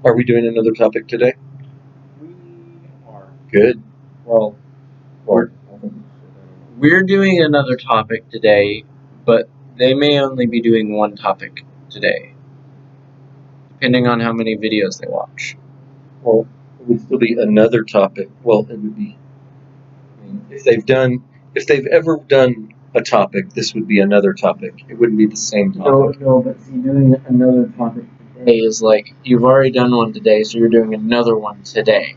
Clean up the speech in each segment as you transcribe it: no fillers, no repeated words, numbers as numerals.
Are we doing another topic today? We are. Good. Well, Or I think we should. We're doing another topic today, but they may only be doing one topic today, depending on how many videos they watch. Well, it would still be another topic. Well, it would be. I mean, if they've ever done a topic, this would be another topic. It wouldn't be the same topic. No, but see, doing another topic today is like, you've already done one today, so you're doing another one today.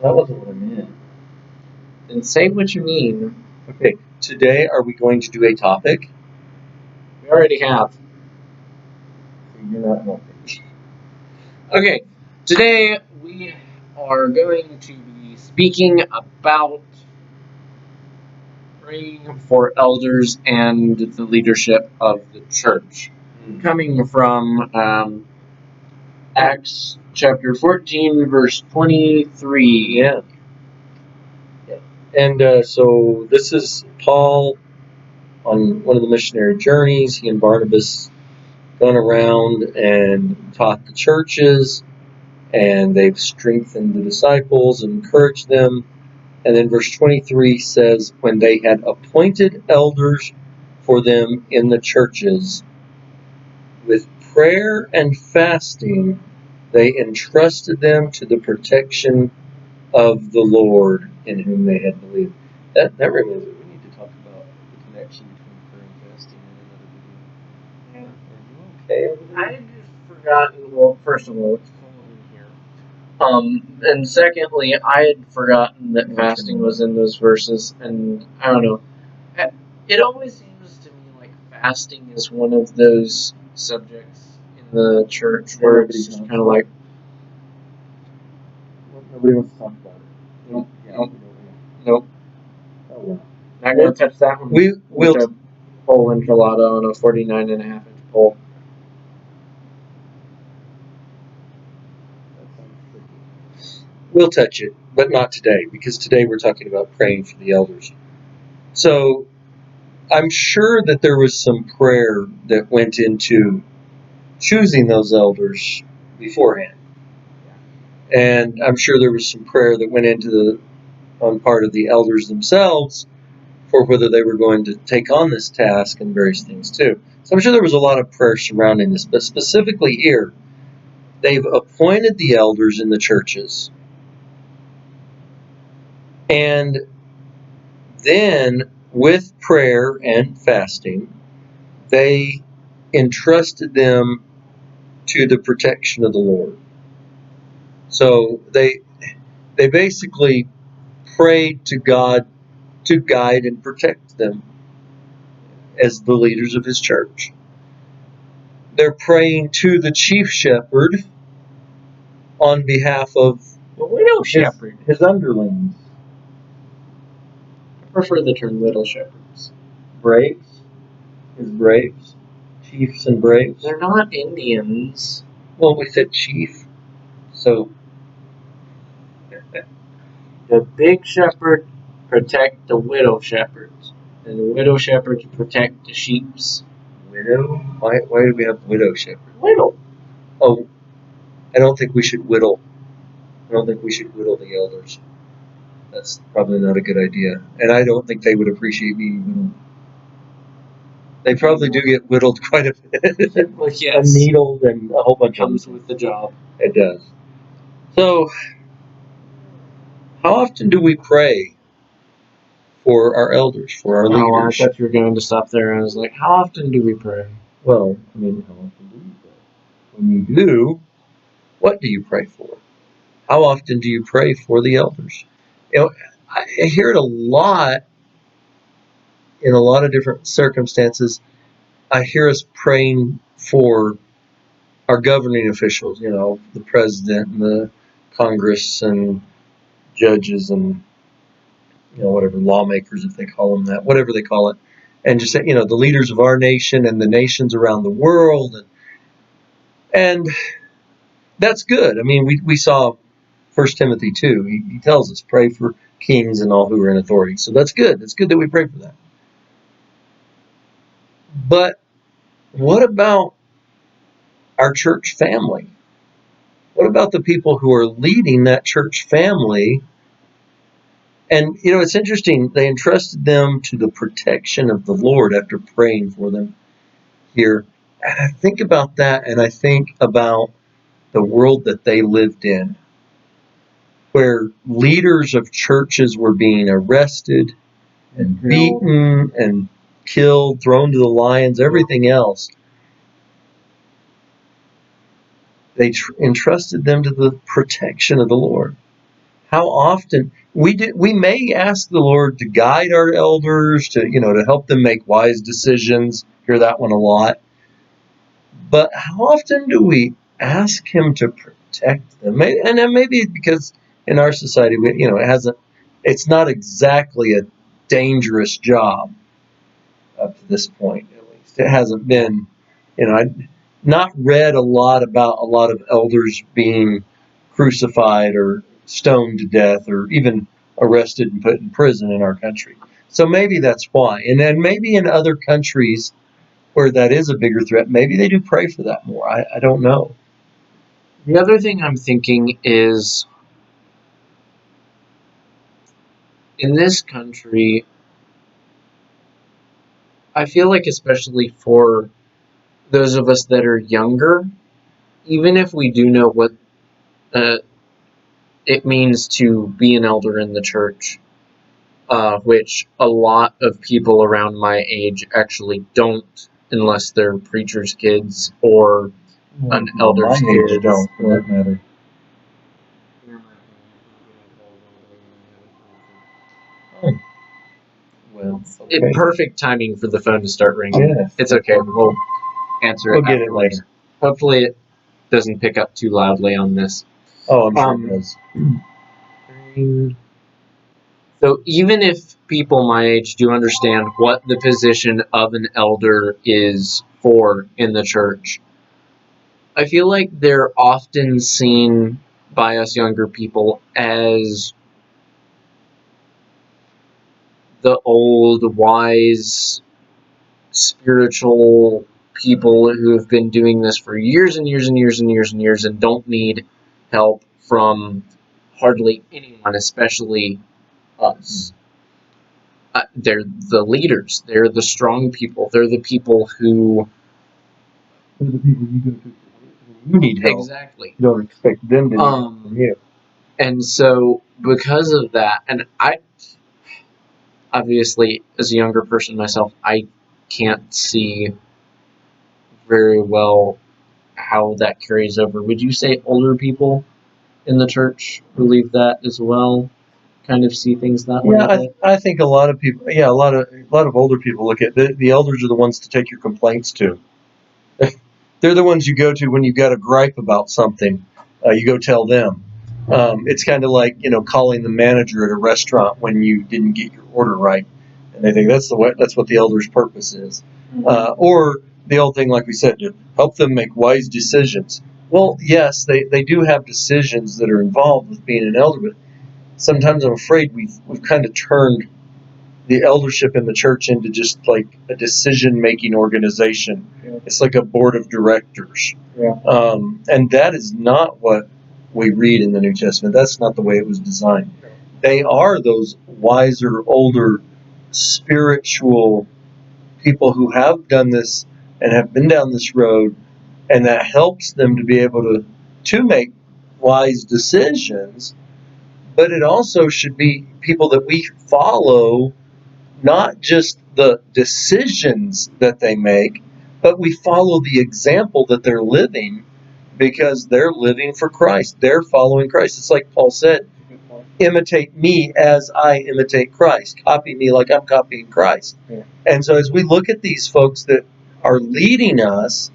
That wasn't what I meant. Then say what you mean. Okay, today are we going to do a topic? We already have. You're not helping. Okay, today we are going to be speaking about praying for elders and the leadership of the church. Coming from Acts chapter 14, verse 23. Yeah. And so this is Paul on one of the missionary journeys. He and Barnabas gone around and taught the churches, and they've strengthened the disciples and encouraged them. And then verse 23 says, when they had appointed elders for them in the churches, with prayer and fasting, they entrusted them to the protection of the Lord in whom they had believed. That reminds me, we need to talk about the connection between prayer and fasting in another video. Are you okay over there? I had just forgotten, well, first of all, it's cold in here. And secondly, I had forgotten that fasting was in those verses, and I don't know. It always seems to me like fasting is one of those subjects in the church where it's just kind of like, Nobody wants to talk about it. Nope. Yeah, Nope. Nope. Oh, well. Not going to touch that one. We'll a whole enchilada on a 49.5-inch pole. We'll touch it, but not today, because today we're talking about praying for the elders. So I'm sure that there was some prayer that went into choosing those elders beforehand. And I'm sure there was some prayer that went into on part of the elders themselves for whether they were going to take on this task and various things too. So I'm sure there was a lot of prayer surrounding this, but specifically here, they've appointed the elders in the churches. And then, with prayer and fasting, they entrusted them to the protection of the Lord. So they basically prayed to God to guide and protect them as the leaders of His church. They're praying to the chief shepherd on behalf of the widow shepherd, his underlings. I prefer the term widow shepherds. Braves? His braves? Chiefs and braves? They're not Indians. Well, we said chief, so the big shepherd protect the widow shepherds, and the widow shepherds protect the sheeps. Widow? Why do we have widow shepherd? Whittle. Oh, I don't think we should whittle. I don't think we should whittle the elders. That's probably not a good idea. And I don't think they would appreciate being whittled. They probably do get whittled quite a bit. Well, yes. And needled and a whole bunch Comes of with the job. It does. So, how often do we pray for our elders, for our leaders? I thought you were going to stop there, and I was like, how often do we pray? Well, I mean, how often do you pray? When you do, what do you pray for? How often do you pray for the elders? You know, I hear it a lot in a lot of different circumstances. I hear us praying for our governing officials, you know, the president and the Congress and judges and, you know, whatever, lawmakers, if they call them that, whatever they call it. And just, you know, the leaders of our nation and the nations around the world. And that's good. I mean, we saw 1 Timothy 2. He tells us, pray for kings and all who are in authority. So that's good. It's good that we pray for that. But what about our church family? What about the people who are leading that church family? And, it's interesting. They entrusted them to the protection of the Lord after praying for them here. And I think about that, and I think about the world that they lived in, where leaders of churches were being arrested and beaten and killed, thrown to the lions, everything else. They entrusted them to the protection of the Lord. How often we may ask the Lord to guide our elders, to help them make wise decisions. Hear that one a lot. But how often do we ask Him to protect them? And then maybe because in our society, it's not exactly a dangerous job up to this point. At least it hasn't been. I've not read a lot about a lot of elders being crucified or stoned to death or even arrested and put in prison in our country. So maybe that's why. And then maybe in other countries where that is a bigger threat, maybe they do pray for that more. I don't know. The other thing I'm thinking is, in this country, I feel like especially for those of us that are younger, even if we do know what it means to be an elder in the church, which a lot of people around my age actually don't, unless they're preachers' kids or an elder's kid. Don't, for that matter. Well, okay. Perfect timing for the phone to start ringing. Yes. It's okay. We'll answer it. We'll get it afterwards. later. Hopefully, it doesn't pick up too loudly on this. Oh, I'm sure it does. So even if people my age do understand what the position of an elder is for in the church, I feel like they're often seen by us younger people as the old, wise, spiritual people who have been doing this for years and years and years and years and years and don't need help from hardly anyone, especially us. They're the leaders. They're the strong people. They're the people who... They're the people you go to when you need help. Exactly. You don't expect them to need help from you. And so, because of that, and I, obviously, as a younger person myself, I can't see very well how that carries over. Would you say older people in the church believe that as well? Kind of see things that way? Yeah, I think a lot of people. Yeah, a lot of older people look at the elders are the ones to take your complaints to. They're the ones you go to when you've got a gripe about something. You go tell them. It's kind of like calling the manager at a restaurant when you didn't get your order right, and they think that's what the elder's purpose is. Or the old thing, like we said, to help them make wise decisions. Well, yes, they do have decisions that are involved with being an elder, but sometimes I'm afraid we've kind of turned the eldership in the church into just like a decision-making organization. Yeah. It's like a board of directors. Yeah. And that is not what we read in the New Testament. That's not the way it was designed. Yeah. They are those wiser, older, spiritual people who have done this and have been down this road, and that helps them to be able to make wise decisions. But it also should be people that we follow, not just the decisions that they make, but we follow the example that they're living, because they're living for Christ. They're following Christ. It's like Paul said, imitate me as I imitate Christ. Copy me like I'm copying Christ. Yeah. And so as we look at these folks that are leading us,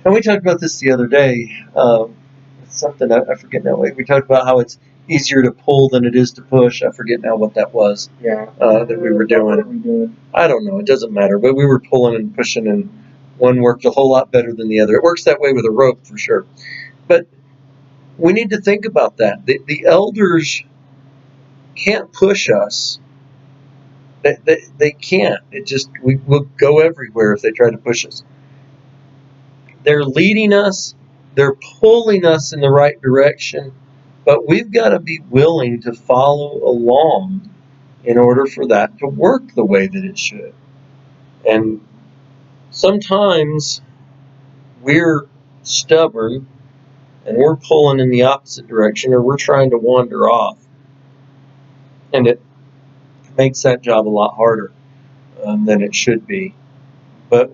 and we talked about this the other day, something I forget now. We talked about how it's easier to pull than it is to push. I forget now what that was. Yeah. That we were doing. I don't know. It doesn't matter. But we were pulling and pushing, and one worked a whole lot better than the other. It works that way with a rope for sure. But we need to think about that. The elders can't push us They can't. We'll go everywhere if they try to push us. They're leading us. They're pulling us in the right direction, but we've got to be willing to follow along in order for that to work the way that it should. And sometimes we're stubborn and we're pulling in the opposite direction, or we're trying to wander off, and it makes that job a lot harder than it should be. But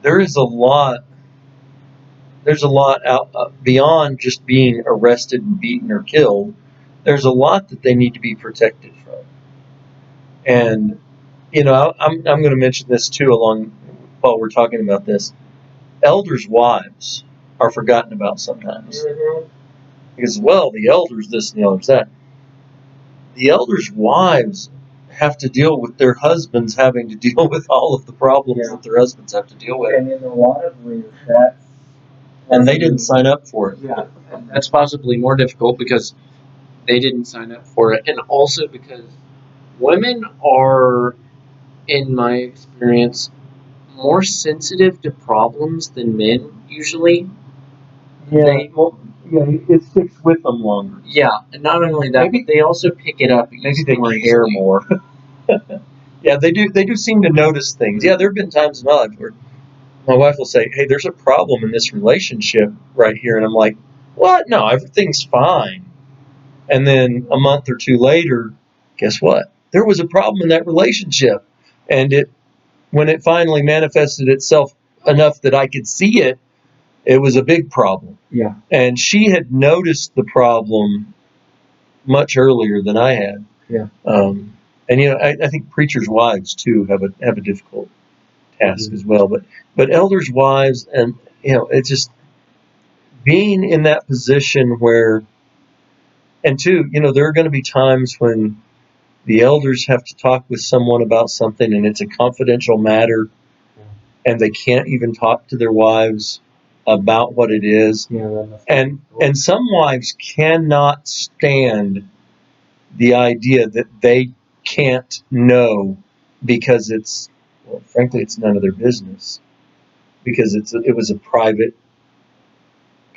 there is a lot. There's a lot out beyond just being arrested and beaten or killed. There's a lot that they need to be protected from. And I'm going to mention this too while we're talking about this. Elders' wives are forgotten about sometimes because the elders this and the elders that. The elders' wives have to deal with their husbands having to deal with all of the problems that their husbands have to deal with. And in a lot of ways, and they didn't sign up for it. Yeah. And that's possibly more difficult because they didn't sign up for it, and also because women are, in my experience, more sensitive to problems than men usually. It sticks with them longer. Yeah, and not only that, but they also pick it up. Maybe they care more. Yeah, they do. They do seem to notice things. Yeah, there have been times in my life where my wife will say, "Hey, there's a problem in this relationship right here," and I'm like, "What? No, everything's fine." And then a month or two later, guess what? There was a problem in that relationship, and when it finally manifested itself enough that I could see it, it was a big problem. Yeah. And she had noticed the problem much earlier than I had. Yeah. And I think preachers' wives too have a difficult task as well. But elders' wives, and it's just being in that position where, and two, there are going to be times when the elders have to talk with someone about something and it's a confidential matter, and they can't even talk to their wives about what it is. And some wives cannot stand the idea that they can't know because frankly, it's none of their business, because it was a private,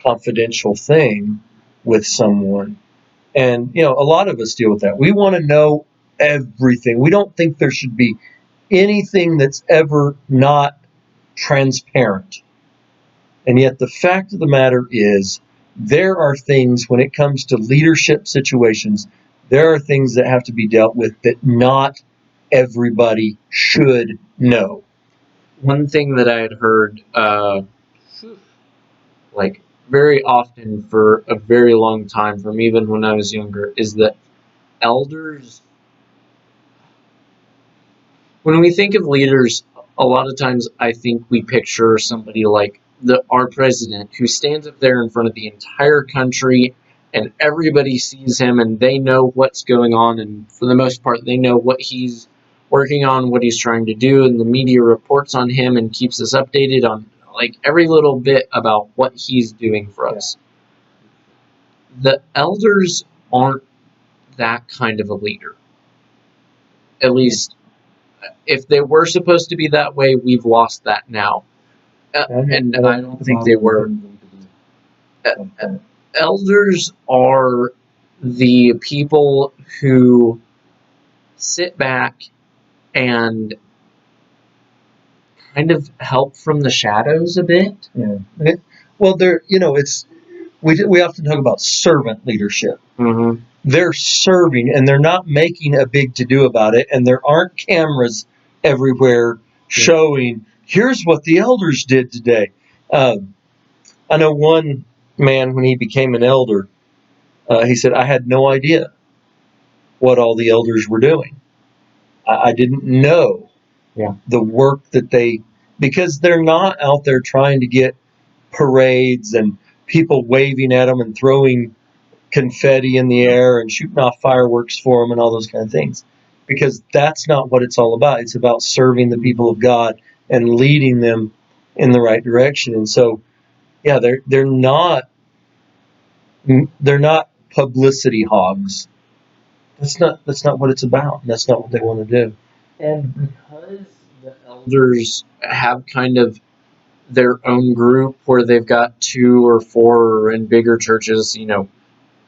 confidential thing with someone. And a lot of us deal with that. We want to know everything. We don't think there should be anything that's ever not transparent. And yet the fact of the matter is, there are things when it comes to leadership situations, there are things that have to be dealt with that not everybody should know. One thing that I had heard, very often for a very long time, from even when I was younger, is that elders, when we think of leaders, a lot of times I think we picture somebody like our president, who stands up there in front of the entire country and everybody sees him and they know what's going on, and for the most part they know what he's working on, what he's trying to do, and the media reports on him and keeps us updated on every little bit about what he's doing for us. The elders aren't that kind of a leader. At least, if they were supposed to be that way, we've lost that now. And I don't think they were. Elders are the people who sit back and kind of help from the shadows a bit. Yeah. Well, we often talk about servant leadership. Mm-hmm. They're serving, and they're not making a big to-do about it, and there aren't cameras everywhere showing, here's what the elders did today. I know one man, when he became an elder, he said, I had no idea what all the elders were doing. I didn't know the work that because they're not out there trying to get parades and people waving at them and throwing confetti in the air and shooting off fireworks for them and all those kind of things, because that's not what it's all about. It's about serving the people of God and leading them in the right direction. And so, they're not publicity hogs. That's not what it's about. And that's not what they want to do. And because the elders have kind of their own group where they've got 2 or 4, or in bigger churches,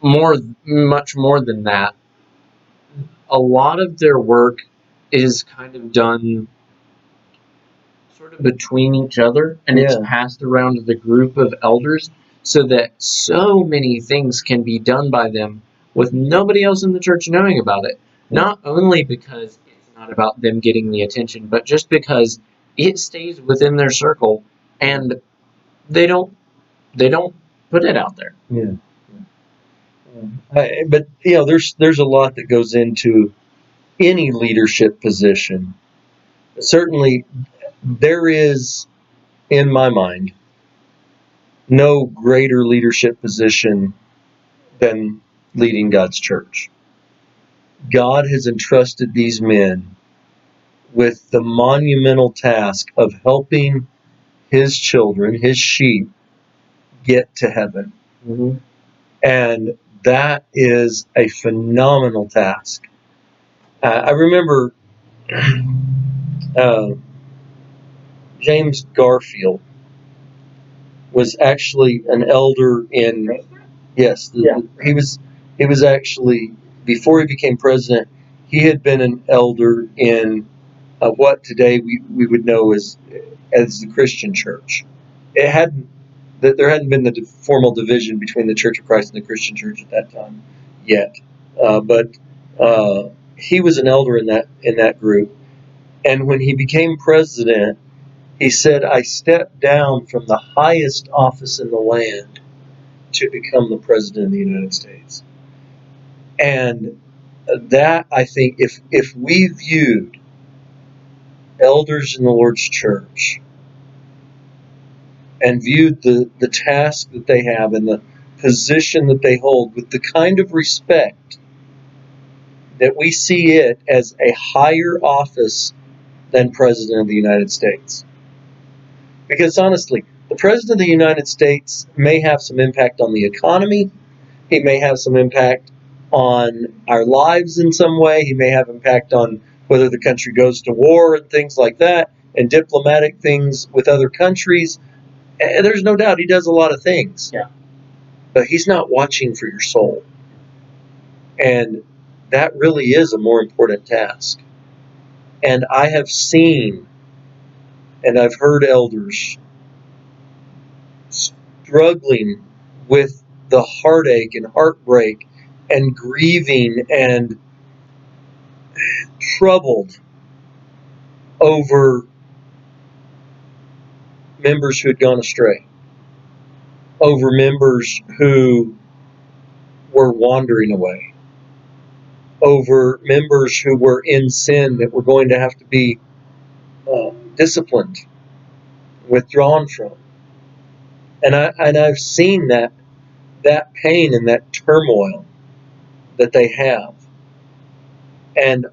much more than that, a lot of their work is kind of done sort of between each other, and it's Yeah. passed around to the group of elders so that so many things can be done by them with nobody else in the church knowing about it. Yeah. Not only because it's not about them getting the attention, but just because it stays within their circle and they don't put it out there. Yeah. But there's a lot that goes into any leadership position. Certainly, there is, in my mind, no greater leadership position than leading God's church. God has entrusted these men with the monumental task of helping his children, his sheep, get to heaven. Mm-hmm. And that is a phenomenal task. I remember uh, James Garfield was actually an elder in, yes, he was actually, before he became president, he had been an elder in what today we would know as the Christian church. It hadn't there hadn't been the formal division between the Church of Christ and the Christian church at that time yet, but he was an elder in that group. And when he became president, he said, "I stepped down from the highest office in the land to become the president of the United States." And that, I think, if we viewed elders in the Lord's church and viewed the task that they have and the position that they hold with the kind of respect that we see it as a higher office than President of the United States. Because honestly, the President of the United States may have some impact on the economy. He may have some impact on our lives in some way. He may have impact on whether the country goes to war and things like that, and diplomatic things with other countries. And there's no doubt he does a lot of things. Yeah. But he's not watching for your soul. And that really is a more important task. And I have seen and I've heard elders struggling with the heartache and heartbreak and grieving and troubled over members who had gone astray, over members who were wandering away, over members who were in sin that were going to have to be disciplined, withdrawn from. And I've seen that pain and that turmoil that they have. And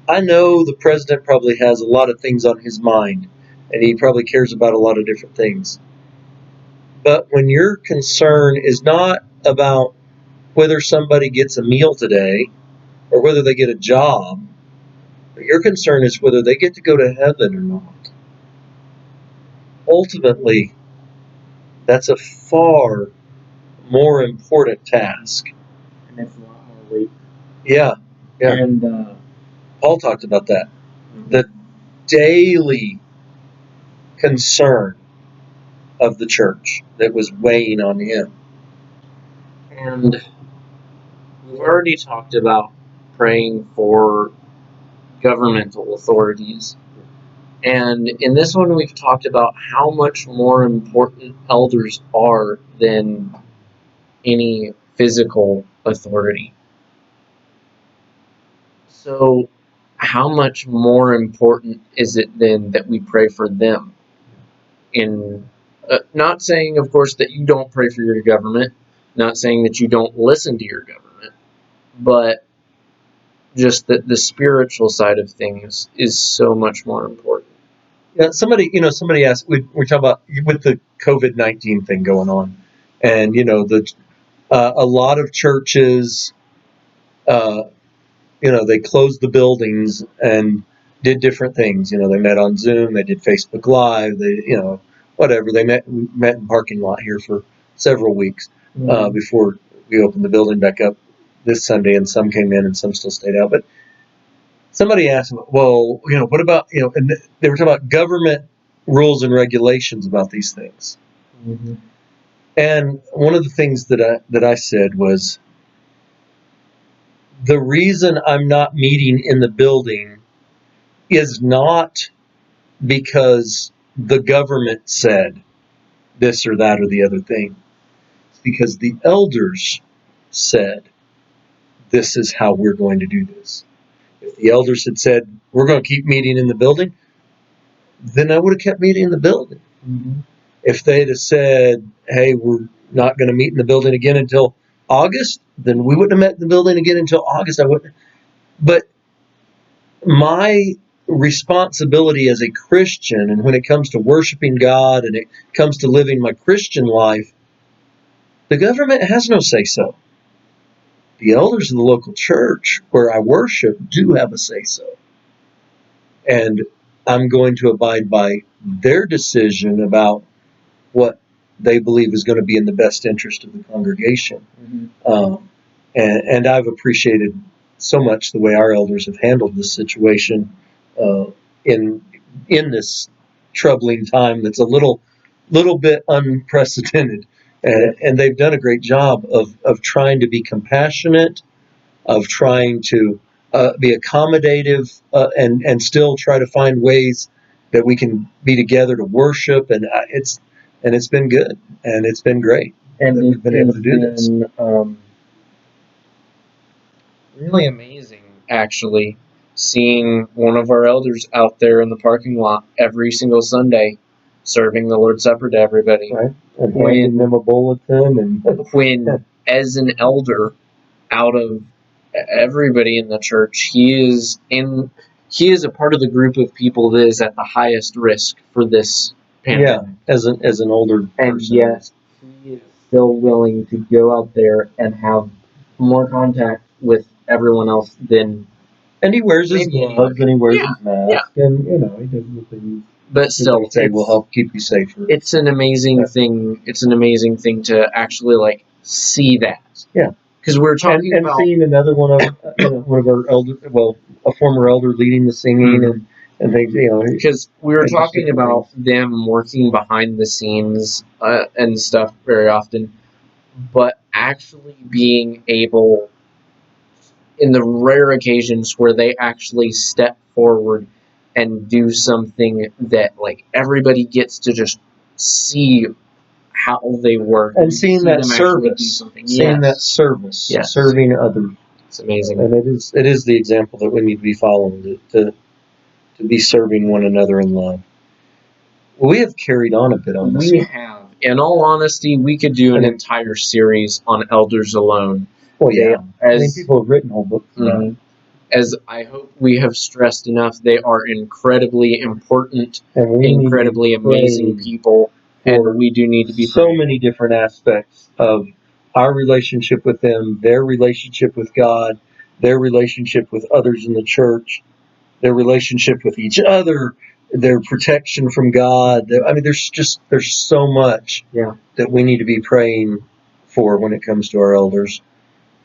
I know the president probably has a lot of things on his mind, and he probably cares about a lot of different things. But when your concern is not about whether somebody gets a meal today or whether they get a job, but your concern is whether they get to go to heaven or not, ultimately, that's a far more important task. And it's a lot more weight. Yeah. Yeah. And Paul talked about that. The daily concern of the church that was weighing on him. And we've already talked about praying for governmental authorities. And in this one, we've talked about how much more important elders are than any physical authority. So, how much more important is it then that we pray for them? In not saying, of course, that you don't pray for your government, not saying that you don't listen to your government, but just that the spiritual side of things is so much more important. Yeah, somebody asked. We're talking about with the COVID-19 thing going on, and a lot of churches, they closed the buildings, and did different things. They met on Zoom, they did Facebook Live, they, whatever. They met in the parking lot here for several weeks before we opened the building back up this Sunday, and some came in and some still stayed out. But somebody asked, well, what about, and they were talking about government rules and regulations about these things. Mm-hmm. And one of the things that I said was, the reason I'm not meeting in the building is not because the government said this or that or the other thing. It's because the elders said, this is how we're going to do this. If the elders had said, we're going to keep meeting in the building, then I would have kept meeting in the building. Mm-hmm. If they'd have said, hey, we're not going to meet in the building again until August, then we wouldn't have met in the building again until August. I wouldn't. But my responsibility as a Christian, and when it comes to worshiping God and it comes to living my Christian life, the government has no say-so. The elders of the local church where I worship do have a say-so. And I'm going to abide by their decision about what they believe is going to be in the best interest of the congregation. Mm-hmm. And I've appreciated so much the way our elders have handled this situation in this troubling time that's a little bit unprecedented. And they've done a great job of trying to be compassionate, of trying to be accommodative, and still try to find ways that we can be together to worship. And it's been good, and it's been great. And that we've been able to do this. Really amazing, actually, seeing one of our elders out there in the parking lot every single Sunday serving the Lord's Supper to everybody. Right. And handing them a bulletin. And when, as an elder, out of everybody in the church, he is a part of the group of people that is at the highest risk for this pandemic. Yeah, as an older And person. yet, he is still willing to go out there and have more contact with everyone else than. And he wears his Maybe gloves and he wears Yeah, his mask, and he does the things But that still, they say will help keep you safer. it's an amazing thing. It's an amazing thing to actually see that. Yeah. Because we're talking and about seeing another one of our elder, a former elder leading the singing and things, because we were and just talking different about them working behind the scenes and stuff very often, but actually being able, in the rare occasions where they actually step forward and do something that everybody gets to just see how they work, and seeing that them actually do service, something. seeing that Yes. service, Yes. serving others. It's amazing. And it is the example that we need to be following, to be serving one another in love. Well, we have carried on a bit on this. We have. In all honesty, we could do an entire series on elders alone. Well, yeah. As people have written whole books about it. As I hope we have stressed enough, they are incredibly important, And we incredibly amazing people, and we do need to be so many different aspects of our relationship with them, their relationship with God, their relationship with others in the church, their relationship with each other, their protection from God. I mean, there's so much that we need to be praying for when it comes to our elders.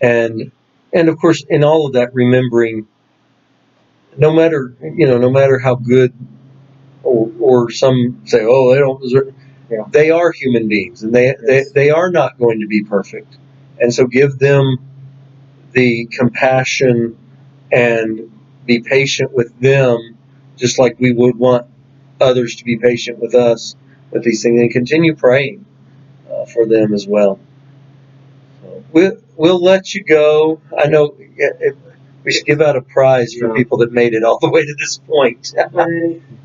And of course, in all of that, remembering, no matter how good, or some say, oh, they don't deserve. Yeah. They are human beings, and they are not going to be perfect. And so give them the compassion and be patient with them, just like we would want others to be patient with us with these things, and continue praying for them as well. So we'll let you go. I know we should give out a prize for people that made it all the way to this point.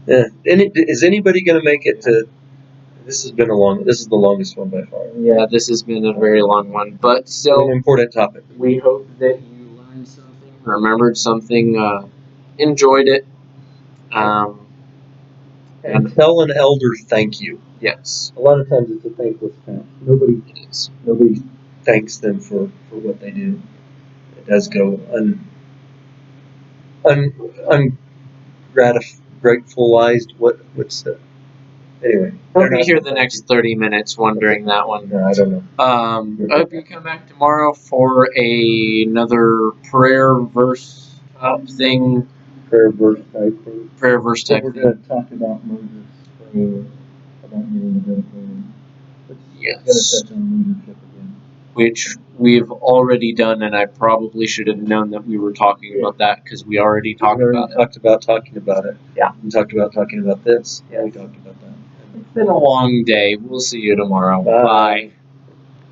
Is anybody going to make it to? This is the longest one by far. Yeah, this has been a very long one, but still an important topic. We hope that you learned something, remembered something, enjoyed it. And tell an elder thank you. Yes. A lot of times it's a thankless task. Nobody thanks them for what they do. It does go gratefulized. What's the anyway? We'll they're be not- here the next 30 minutes wondering that one. No, I don't know. I hope you come back tomorrow for another prayer verse type thing. Prayer verse type thing. Prayer verse So type we're thing. going to talk about Moses praying about getting the good thing. It's Yes. going to touch on leadership again. Which we've already done, and I probably should have known that we were talking about that because we already talked We already about it. talked about talking about it. Yeah. We talked about talking about this. Yeah. We talked about that. It's been a long day. We'll see you tomorrow. Bye. Bye.